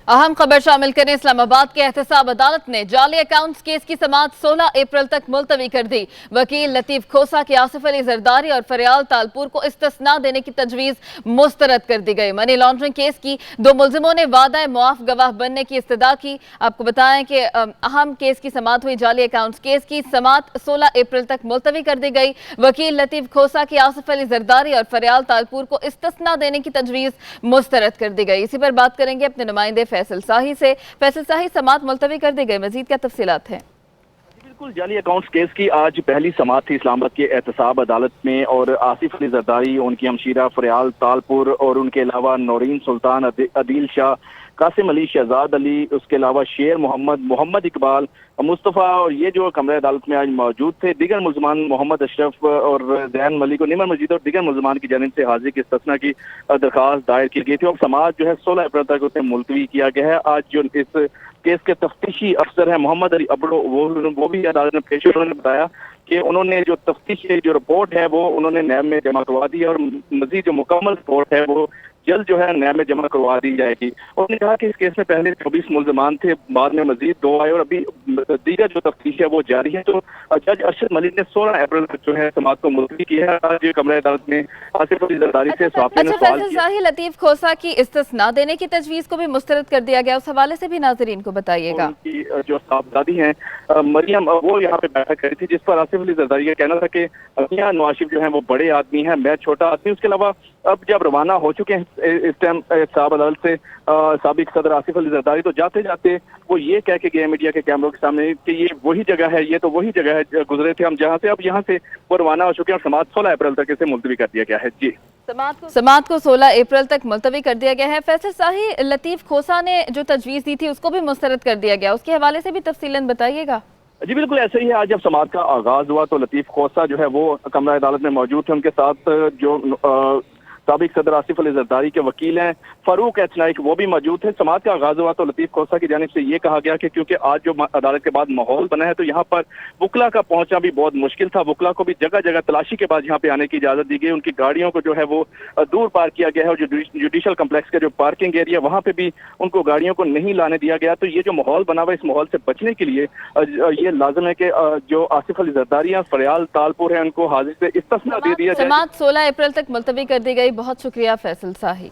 अहम खबर शामिल करें। इस्लामाबाद के एहतसाब अदालत ने जाली अकाउंट्स केस की समाअत 16 अप्रैल तक मुलतवी कर दी। वकील लतीफ खोसा की आसिफ अली जरदारी और फरियाल तालपुर को इस्तिस्ना देने की तजवीज़ मुस्तरद कर दी गई। मनी लॉन्ड्रिंग केस की दो मुलजिमों ने वादा मुआफ गवाह बनने की इस्तदा की। आपको बताएं कि अहम केस की समाअत हुई। जाली अकाउंट्स केस की समाअत 16 अप्रैल तक मुलतवी कर दी गई। वकील लतीफ खोसा की आसिफ अली जरदारी और फरियाल तालपुर को इस्तिस्ना देने की तजवीज़ मुस्तरद कर दी गई। इसी पर बात करेंगे अपने नुमाइंदे फैसल शाही से। फैसल शाही, समाअत मुलतवी कर दी गई, मजीद क्या तफसीलात हैं? बिल्कुल, जाली अकाउंट्स केस की आज पहली समाअत थी इस्लामाबाद के एहतसाब अदालत में और आसिफ अली जरदारी, उनकी हमशीरा फरियाल तालपुर और उनके अलावा नौरीन सुल्तान, अदील शाह, कासिम अली, शहजाद अली, उसके अलावा शेर मोहम्मद, मोहम्मद इकबाल, मुस्तफ़ा और ये जो कमरे अदालत में आज मौजूद थे। दिगर मुलजमान मोहम्मद अशरफ और जैन मलिक और निमर मजीद और दिगर मुलजमान की जानिब से हाजिरी की इस्तिस्ना की दरख्वास्त दायर की गई थी और समाअत जो है 16 अप्रैल तक उसे मुलतवी किया गया है। आज जो इस केस के तफ्तीशी अफसर हैं मोहम्मद अली अबड़ो, वो भी अदालत में पेश, उन्होंने बताया कि उन्होंने जो तफ्तीशी जो रिपोर्ट है वो उन्होंने नैब में जमा करवा दी और मजीद जो मुकम्मल रिपोर्ट है वो जल्द जो है नैब में जमा करवा दी जाएगी। उन्होंने कहा कि इस केस में पहले 24 मुलजमान थे, बाद में मजीद 2 आए और अभी दीगर जो तफ्तीश है वो जारी है। तो जज अरशद मलिक ने 16 अप्रैल तक जो है समाअत को मुलतवी किया है। आज कमरे अदालत में आसिफ अली जरदारी से सहाफ़ियों ने सवाल किया। लतीफ खोसा की इस्तिस्ना देने की तजवीज़ को भी मुस्तरद कर दिया गया, उस हवाले से भी नाज़रीन को बताइएगा। उनकी जो साहबजादी हैं मरियम, वो यहाँ पे बैठक करी थी, जिस पर आसिफ अली जरदारी का कहना था कि मियां नवाज शरीफ जो है वो बड़े आदमी हैं, मैं छोटा आदमी। उसके अलावा अब जब रवाना हो चुके हैं इस टाइम एहतसाब अदालत से साबिक सदर आसिफ अली जरदारी, तो जाते जाते वो ये कह के गए मीडिया के कैमरों के सामने कि ये वही जगह है, ये तो वही जगह है गुजरे थे हम जहाँ से, अब यहाँ से वो रवाना हो चुके हैं। समाअत 16 अप्रैल तक इसे मुलतवी कर दिया गया है। जी, समाअत को 16 अप्रैल तक मुलतवी कर दिया गया है। फैसल शाही, लतीफ खोसा ने जो तजवीज़ दी थी उसको भी मुस्तरद कर दिया गया, उसके हवाले से भी तफसीलन बताइएगा। जी बिल्कुल ऐसे ही है। आज जब समाअत का आगाज हुआ तो लतीफ खोसा जो है वो कमरा अदालत में मौजूद थे। उनके साथ जो साबिक सदर आसिफ अली जरदारी के वकील हैं फारूक एच नाइक, वो भी मौजूद थे। समाअत का आगाज हुआ तो लतीफ खोसा की जानिब से ये कहा गया कि क्योंकि आज जो अदालत के बाद माहौल बना है तो यहाँ पर वकला का पहुंचना भी बहुत मुश्किल था। वकला को भी जगह जगह तलाशी के बाद यहाँ पे आने की इजाजत दी गई। उनकी गाड़ियों को जो है वो दूर पार्क किया गया है और जुडिशल कम्प्लेक्स का जो पार्किंग एरिया वहाँ पे भी उनको गाड़ियों को नहीं लाने दिया गया। तो ये जो माहौल बना हुआ, इस माहौल से बचने के लिए ये लाजिम है कि जो आसिफ अली जरदारी हैं, फरियाल तालपुर है, उनको हाजिर से इस्तिस्ना दे दिया जाए। समाअत 16 अप्रैल तक मुलतवी कर दी गई। बहुत शुक्रिया फैसल शाही।